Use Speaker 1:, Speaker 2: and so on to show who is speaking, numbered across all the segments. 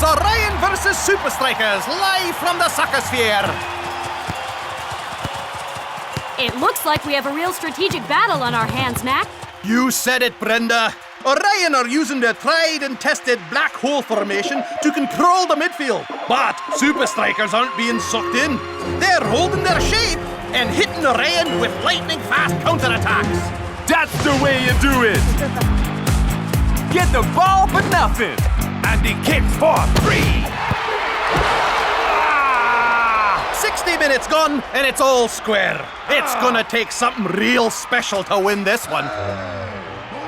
Speaker 1: Orion versus Supa Strikas, live from the Suckersphere.
Speaker 2: It looks like we have a real strategic battle on our hands, Mac.
Speaker 1: You said it, Brenda. Orion are using their tried and tested black hole formation to control the midfield. But Supa Strikas aren't being sucked in. They're holding their shape and hitting Orion with lightning-fast counterattacks.
Speaker 3: That's the way you do it! Get the ball for nothing! And he kicks for 3!
Speaker 1: 60 minutes gone, and it's all square. It's gonna take something real special to win this one.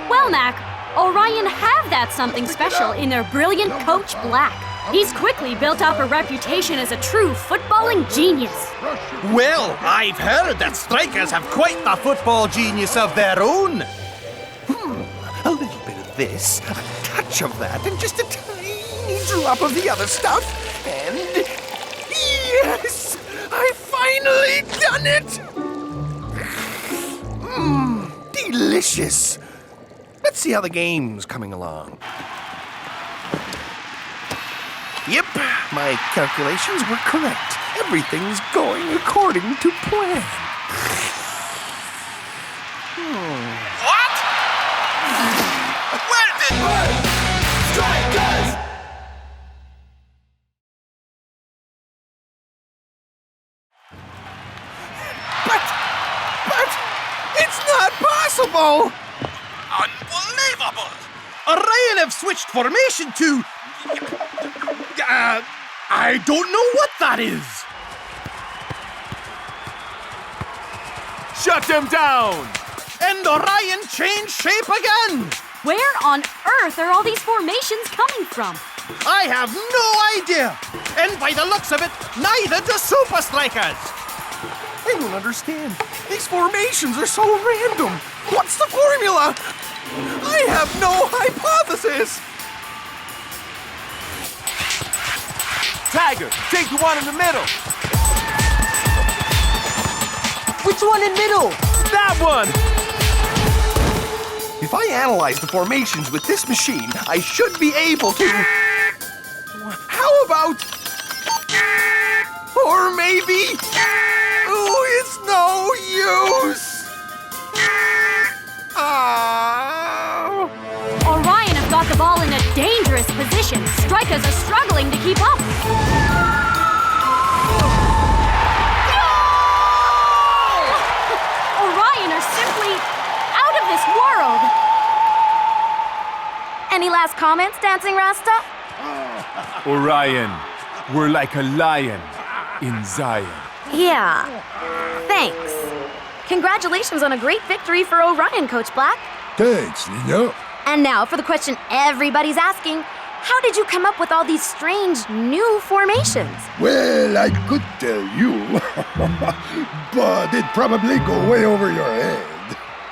Speaker 2: Well, Mac, Orion have that something special in their brilliant coach, Black. He's quickly built up a reputation as a true footballing genius.
Speaker 1: Well, I've heard that strikers have quite the football genius of their own.
Speaker 4: A little bit of this, a touch of that, and just a tiny drop of the other stuff, and... yes! I've finally done it! Delicious! Let's see how the game's coming along. Yep, my calculations were correct. Everything's going according to plan.
Speaker 1: What? Where did... Strikers!
Speaker 4: But it's not possible!
Speaker 1: Unbelievable! Orion have switched formation to... I don't know what that is.
Speaker 3: Shut them down!
Speaker 1: And Orion changed shape again.
Speaker 2: Where on earth are all these formations coming from?
Speaker 1: I have no idea. And by the looks of it, neither do Supa Strikas.
Speaker 4: I don't understand. These formations are so random. What's the formula? I have no hypothesis.
Speaker 3: Tiger, take the one in the middle.
Speaker 5: Which one in middle?
Speaker 3: That one!
Speaker 4: If I analyze the formations with this machine, I should be able to... How about... Or maybe... Oh, it's no use!
Speaker 2: Orion have got the ball in a dangerous position. Strikers are struggling to keep up. Orion are simply out of this world. Any last comments, Dancing Rasta?
Speaker 3: Orion, we're like a lion in Zion.
Speaker 2: Yeah. Thanks. Congratulations on a great victory for Orion, Coach Black.
Speaker 6: Thanks, Nino.
Speaker 2: And now for the question everybody's asking. How did you come up with all these strange new formations?
Speaker 6: Well, I could tell you, but it'd probably go way over your head.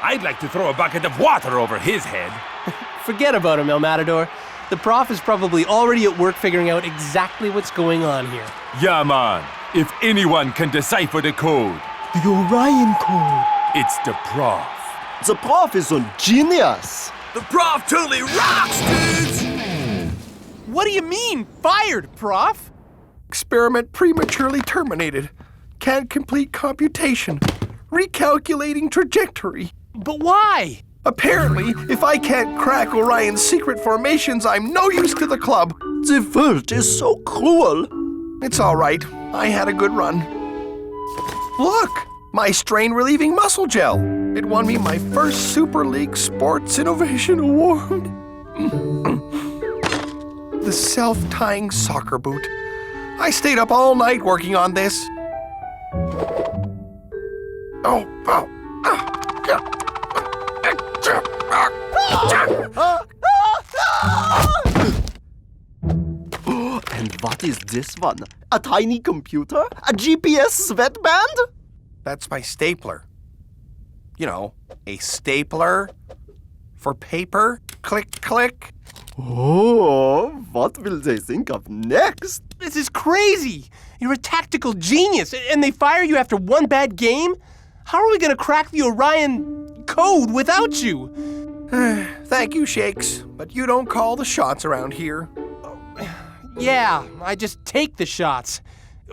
Speaker 3: I'd like to throw a bucket of water over his head.
Speaker 5: Forget about him, El Matador. The prof is probably already at work figuring out exactly what's going on here.
Speaker 3: Yeah, man. If anyone can decipher the code,
Speaker 7: The Orion Code.
Speaker 3: it's the prof.
Speaker 7: The prof is a genius.
Speaker 3: The prof totally rocks, dudes!
Speaker 5: What do you mean, fired, Prof?
Speaker 4: Experiment prematurely terminated. Can't complete computation. Recalculating trajectory.
Speaker 5: But why?
Speaker 4: Apparently, if I can't crack Orion's secret formations, I'm no use to the club.
Speaker 7: The world is so cruel.
Speaker 4: It's all right. I had a good run. Look, my strain-relieving muscle gel. It won me my first Super League Sports Innovation Award. The self-tying soccer boot. I stayed up all night working on this.
Speaker 7: And what is this one? A tiny computer? A GPS sweatband?
Speaker 4: That's my stapler. You know, a stapler for paper. Click, click.
Speaker 7: Oh, what will they think of next?
Speaker 5: This is crazy. You're a tactical genius, and they fire you after one bad game? How are we going to crack the Orion Code without you?
Speaker 4: Thank you, Shakes, but you don't call the shots around here.
Speaker 5: Yeah, I just take the shots.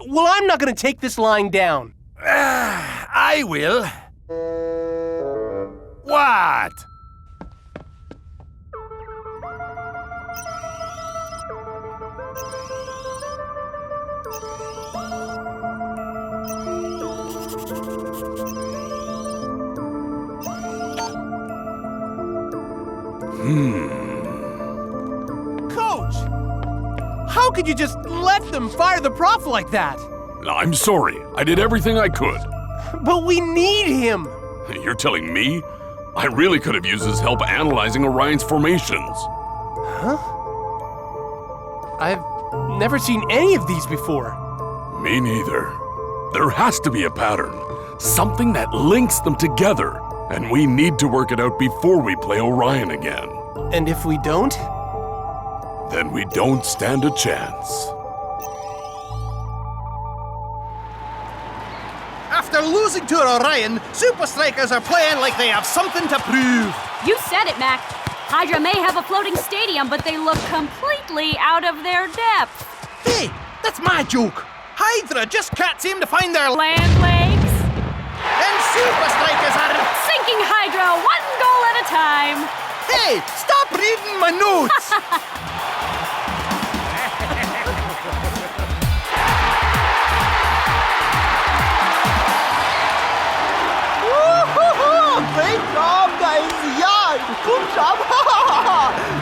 Speaker 5: Well, I'm not gonna take this lying down.
Speaker 3: I will. What?
Speaker 5: Coach! How could you just let them fire the prof like that?
Speaker 8: I'm sorry. I did everything I could.
Speaker 5: But we need him!
Speaker 8: You're telling me? I really could have used his help analyzing Orion's formations.
Speaker 5: Huh? I've never seen any of these before.
Speaker 8: Me neither. There has to be a pattern. Something that links them together. And we need to work it out before we play Orion again.
Speaker 5: And if we don't?
Speaker 8: Then we don't stand a chance.
Speaker 1: After losing to Orion, SupaStrikas are playing like they have something to prove.
Speaker 2: You said it, Mac. Hydra may have a floating stadium, but they look completely out of their depth.
Speaker 1: Hey, that's my joke. Hydra just can't seem to find their
Speaker 2: Land legs.
Speaker 1: And SupaStrikas are...
Speaker 2: Sinking Hydra one goal at a time.
Speaker 1: Hey, stop reading my notes!
Speaker 7: Great job, guys! Yeah! Good job!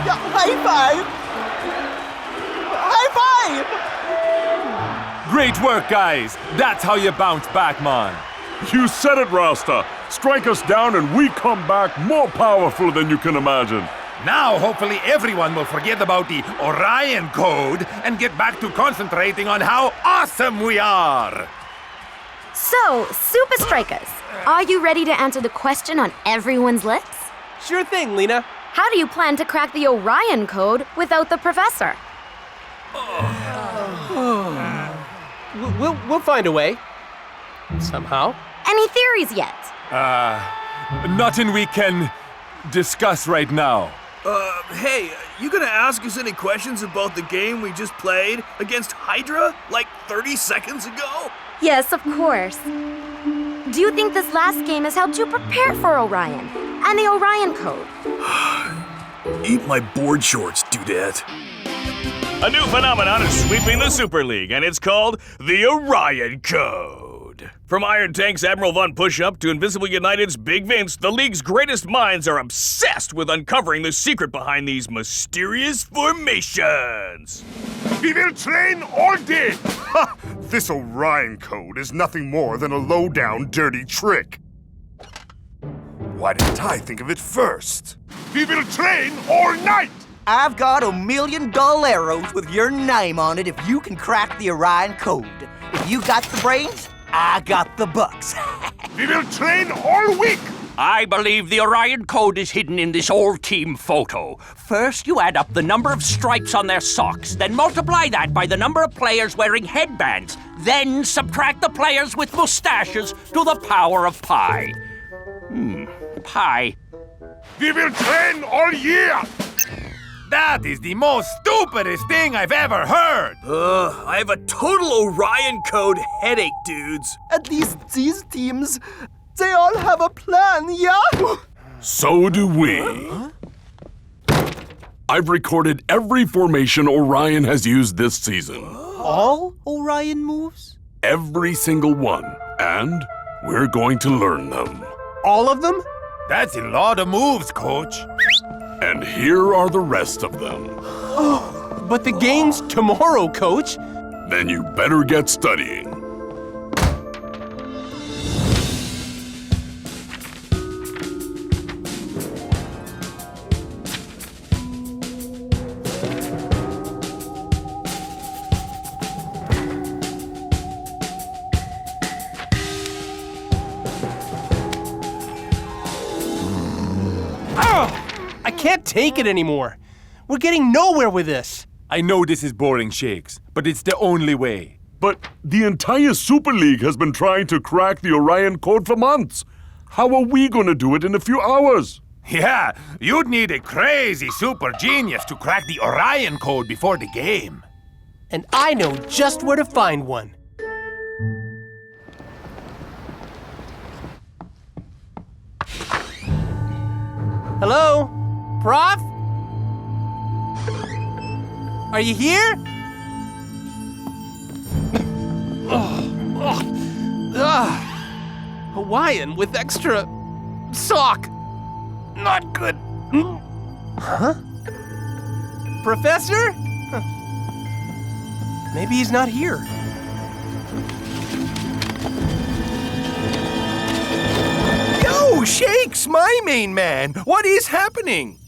Speaker 7: Yeah, high five! High five!
Speaker 3: Great work, guys. That's how you bounce back, man.
Speaker 8: You said it, Rasta. Strike us down and we come back more powerful than you can imagine.
Speaker 3: Now, hopefully everyone will forget about the Orion Code and get back to concentrating on how awesome we are.
Speaker 9: So, SupaStrikas, are you ready to answer the question on everyone's lips?
Speaker 5: Sure thing, Lena.
Speaker 9: How do you plan to crack the Orion Code without the professor?
Speaker 5: We'll find a way. Somehow.
Speaker 9: Any theories yet?
Speaker 3: Nothing we can discuss right now.
Speaker 10: Hey, you gonna ask us any questions about the game we just played against Hydra like 30 seconds ago?
Speaker 9: Yes, of course. Do you think this last game has helped you prepare for Orion and the Orion Code?
Speaker 10: Eat my board shorts, dudette.
Speaker 11: A new phenomenon is sweeping the Super League, and it's called the Orion Code. From Iron Tank's Admiral Von Pushup to Invisible United's Big Vince, the league's greatest minds are obsessed with uncovering the secret behind these mysterious formations.
Speaker 8: We will train all day. Ha! This Orion Code is nothing more than a low-down, dirty trick. Why didn't I think of it first? We will train all night.
Speaker 7: I've got $1 million arrows with your name on it if you can crack the Orion Code. If you got the brains, I got the bucks.
Speaker 8: We will train all week.
Speaker 12: I believe the Orion Code is hidden in this all-team photo. First, you add up the number of stripes on their socks, then multiply that by the number of players wearing headbands, then subtract the players with mustaches to the power of pi. Pi.
Speaker 8: We will train all year.
Speaker 3: That is the most stupidest thing I've ever heard.
Speaker 10: I have a total Orion Code headache, dudes.
Speaker 7: At least these teams, they all have a plan, yeah?
Speaker 8: So do we. I've recorded every formation Orion has used this season.
Speaker 7: All Orion moves?
Speaker 8: Every single one. And we're going to learn them.
Speaker 5: All of them?
Speaker 3: That's a lot of moves, Coach.
Speaker 8: And here are the rest of them.
Speaker 5: But the game's tomorrow, Coach.
Speaker 8: Then you better get studying.
Speaker 5: I can't take it anymore. We're getting nowhere with this.
Speaker 3: I know this is boring, Shakes, but it's the only way.
Speaker 8: But the entire Super League has been trying to crack the Orion Code for months. How are we going to do it in a few hours?
Speaker 3: Yeah, you'd need a crazy super genius to crack the Orion Code before the game.
Speaker 5: And I know just where to find one. Hello? Prof? Are you here? Hawaiian with extra sock. Not good. Huh? Professor? Huh. Maybe he's not here.
Speaker 4: Yo, Shakes, my main man. What is happening?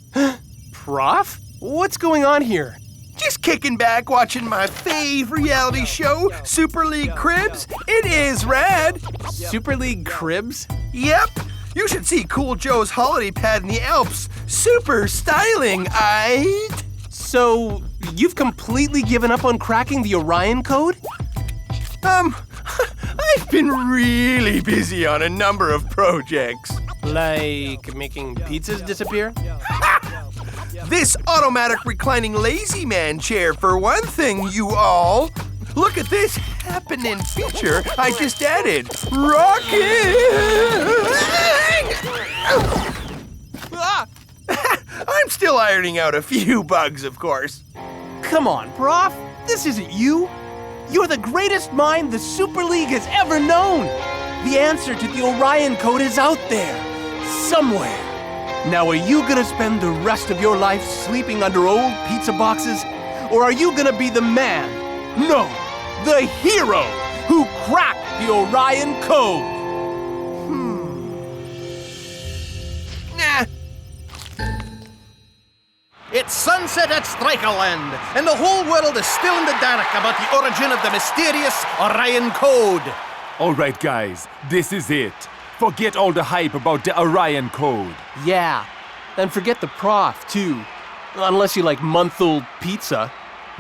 Speaker 5: Prof? What's going on here?
Speaker 4: Just kicking back, watching my fave reality show, Super League Cribs. It is rad.
Speaker 5: Super League Cribs?
Speaker 4: Yep. You should see Cool Joe's holiday pad in the Alps. Super styling, aight?
Speaker 5: So, you've completely given up on cracking the Orion Code?
Speaker 4: I've been really busy on a number of projects.
Speaker 5: Like making pizzas disappear?
Speaker 4: This automatic reclining lazy man chair, for one thing, you all. Look at this happening feature I just added. I'm still ironing out a few bugs, of course.
Speaker 5: Come on, Prof. This isn't you. You're the greatest mind the Super League has ever known. The answer to the Orion Code is out there, somewhere. Now, are you gonna spend the rest of your life sleeping under old pizza boxes? Or are you gonna be the man, no, the hero, who cracked the Orion Code?
Speaker 4: Nah.
Speaker 1: It's sunset at Strikerland, and the whole world is still in the dark about the origin of the mysterious Orion Code.
Speaker 3: All right, guys, this is it. Forget all the hype about the Orion Code.
Speaker 5: Yeah, and forget the Prof, too. Unless you like month-old pizza.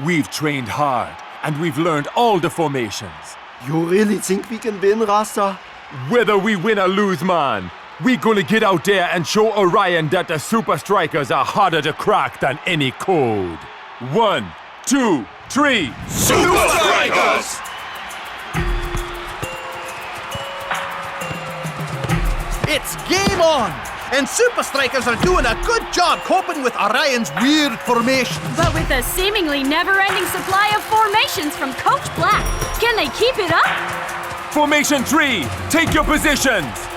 Speaker 3: We've trained hard, and we've learned all the formations.
Speaker 13: You really think we can win, Rasta?
Speaker 3: Whether we win or lose, man, we're gonna get out there and show Orion that the Supa Strikas are harder to crack than any code. 1, 2, 3,
Speaker 1: SupaStrikas! It's game on! And SupaStrikas are doing a good job coping with Orion's weird formations.
Speaker 2: But with a seemingly never-ending supply of formations from Coach Black, can they keep it up?
Speaker 3: Formation 3, take your positions!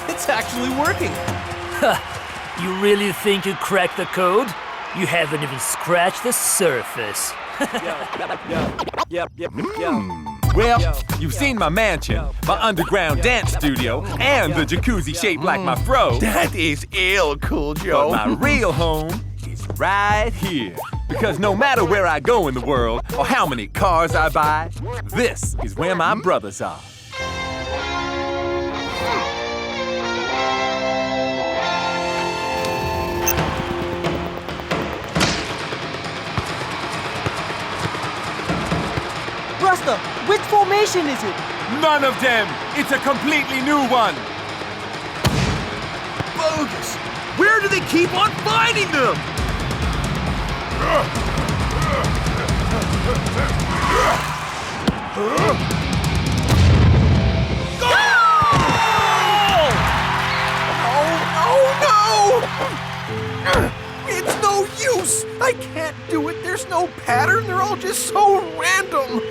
Speaker 5: It's actually working.
Speaker 14: You really think you cracked the code? You haven't even scratched the surface.
Speaker 3: Well, you've seen my mansion, my underground dance studio, and the jacuzzi shaped like my fro.
Speaker 4: That is ill, Cool Joe.
Speaker 3: But my real home is right here. Because no matter where I go in the world, or how many cars I buy, this is where my brothers are.
Speaker 15: Rasta, which formation is it?
Speaker 3: None of them! It's a completely new one!
Speaker 10: Bogus! Where do they keep on finding them?
Speaker 4: It's no use! I can't do it. There's no pattern. They're all just so random.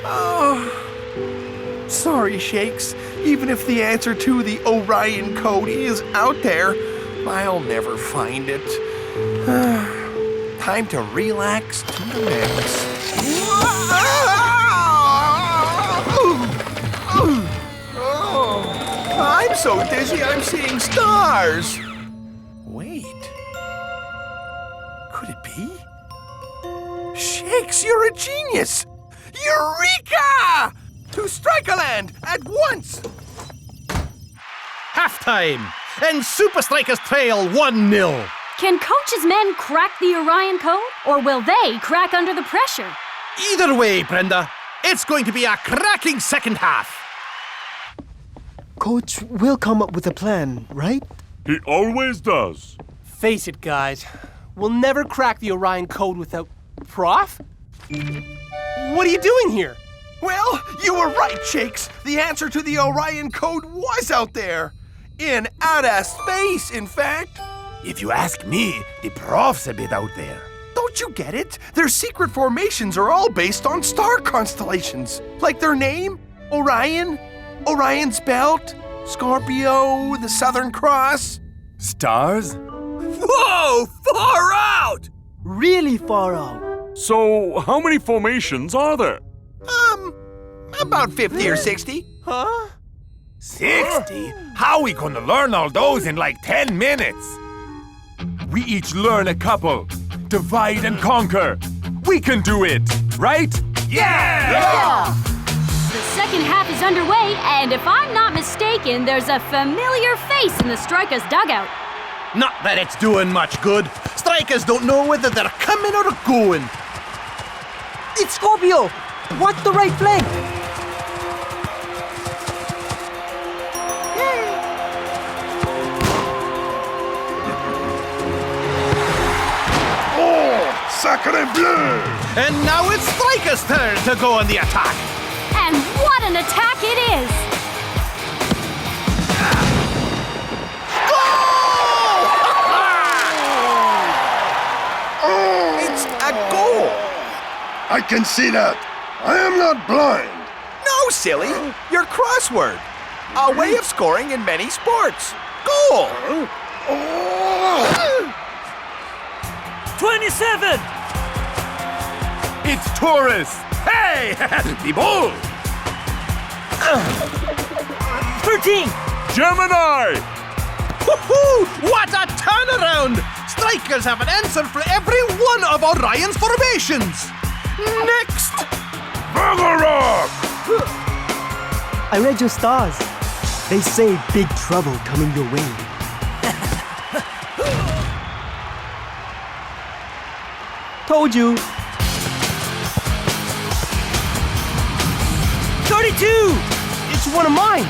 Speaker 4: Oh. Sorry, Shakes. Even if the answer to the Orion Code is out there, I'll never find it. Time to relax to the max. I'm so dizzy I'm seeing stars. Wait. Could it be? Shakes, you're a genius! Eureka! To Strikerland at once!
Speaker 1: Halftime, and SupaStrikas trail 1-0.
Speaker 2: Can Coach's men crack the Orion Code, or will they crack under the pressure?
Speaker 1: Either way, Brenda, It's going to be a cracking second half.
Speaker 15: Coach will come up with a plan, right?
Speaker 3: He always does.
Speaker 5: Face it, guys. We'll never crack the Orion Code without... Prof? What are you doing here?
Speaker 4: Well, you were right, Shakes. The answer to the Orion Code was out there. In outer space, in fact.
Speaker 16: If you ask me, the prof's a bit out there.
Speaker 4: Don't you get it? Their secret formations are all based on star constellations. Like their name, Orion, Orion's Belt, Scorpio, the Southern Cross.
Speaker 3: Stars?
Speaker 10: Whoa! Far out!
Speaker 15: Really far out.
Speaker 3: So, how many formations are there?
Speaker 4: About 50 or 60.
Speaker 5: Huh?
Speaker 16: 60? How are we gonna learn all those in like 10 minutes?
Speaker 3: We each learn a couple. Divide and conquer. We can do it, right?
Speaker 2: Yeah! The second half is underway, and if I'm not mistaken, there's a familiar face in the Strikas dugout.
Speaker 1: Not that it's doing much good. Strikers don't know whether they're coming or going.
Speaker 15: It's Scorpio! Watch the right flank!
Speaker 6: Sacre bleu!
Speaker 1: And now it's Strikas' turn to go on the attack.
Speaker 2: And what an attack it is!
Speaker 4: It's a goal!
Speaker 6: I can see that. I am not blind.
Speaker 4: No, silly. Your crossword. A way of scoring in many sports. Goal!
Speaker 14: 27!
Speaker 3: It's Taurus!
Speaker 16: Hey! The bull!
Speaker 14: 13!
Speaker 3: Gemini!
Speaker 1: Woohoo! What a turnaround! Strikers have an answer for every one of Orion's formations. Next!
Speaker 6: Ragnarok!
Speaker 15: I read your stars. They say big trouble coming your way. Told you.
Speaker 5: 32! It's one of mine.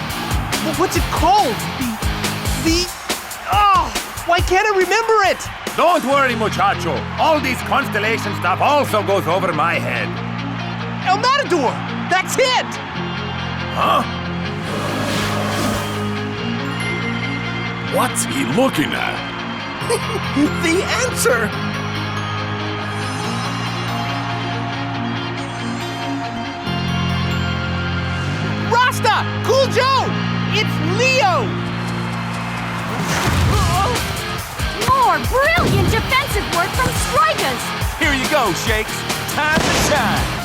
Speaker 5: What's it called? Oh! Why can't I remember it?
Speaker 16: Don't worry, muchacho. All this constellation stuff also goes over my head.
Speaker 5: El Matador! That's it!
Speaker 16: Huh?
Speaker 3: What's he looking at?
Speaker 4: The answer!
Speaker 5: Rasta! Cool Joe! It's Leo!
Speaker 2: More brilliant defensive work from Strikas!
Speaker 3: Here you go, Shakes. Time to shine.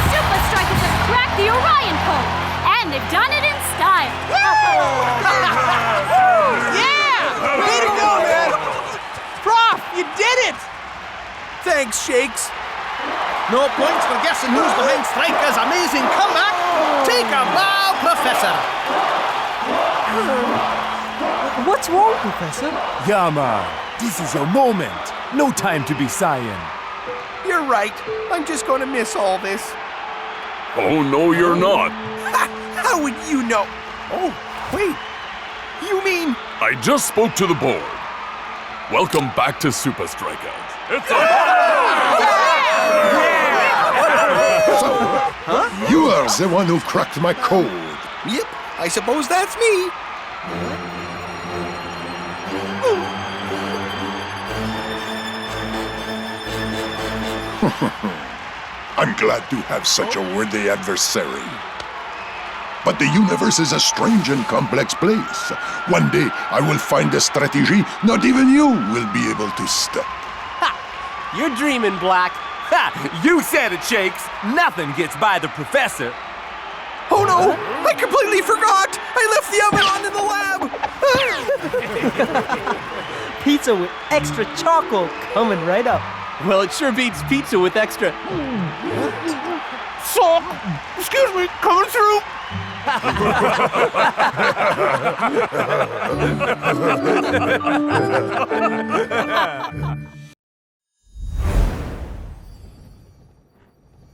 Speaker 2: SupaStrikas have cracked the Orion Code, and they've done it in style.
Speaker 5: Yeah! Way to go, man! Prof, you did it!
Speaker 4: Thanks, Shakes.
Speaker 1: No points for guessing who's behind Strikas' amazing comeback. Take a bow, Professor.
Speaker 15: What's wrong, Professor?
Speaker 3: Yeah, man. This is your moment. No time to be sighing.
Speaker 4: You're right. I'm just going to miss all this.
Speaker 3: Oh, no, you're not.
Speaker 4: How would you know? Oh, wait. You mean...
Speaker 3: I just spoke to the board. Welcome back to Supa Strikas. It's
Speaker 6: You are the one who cracked my code.
Speaker 4: Yep, I suppose that's me.
Speaker 6: I'm glad to have such a worthy adversary. But the universe is a strange and complex place. One day, I will find a strategy not even you will be able to stop.
Speaker 5: Ha! You're dreaming, Black.
Speaker 3: Ha! You said it, Shakes. Nothing gets by the professor.
Speaker 4: Oh no! I completely forgot! I left the oven on in the lab!
Speaker 15: Pizza with extra chocolate coming right up.
Speaker 5: Well, it sure beats pizza with extra... Salt! Excuse me, coming through!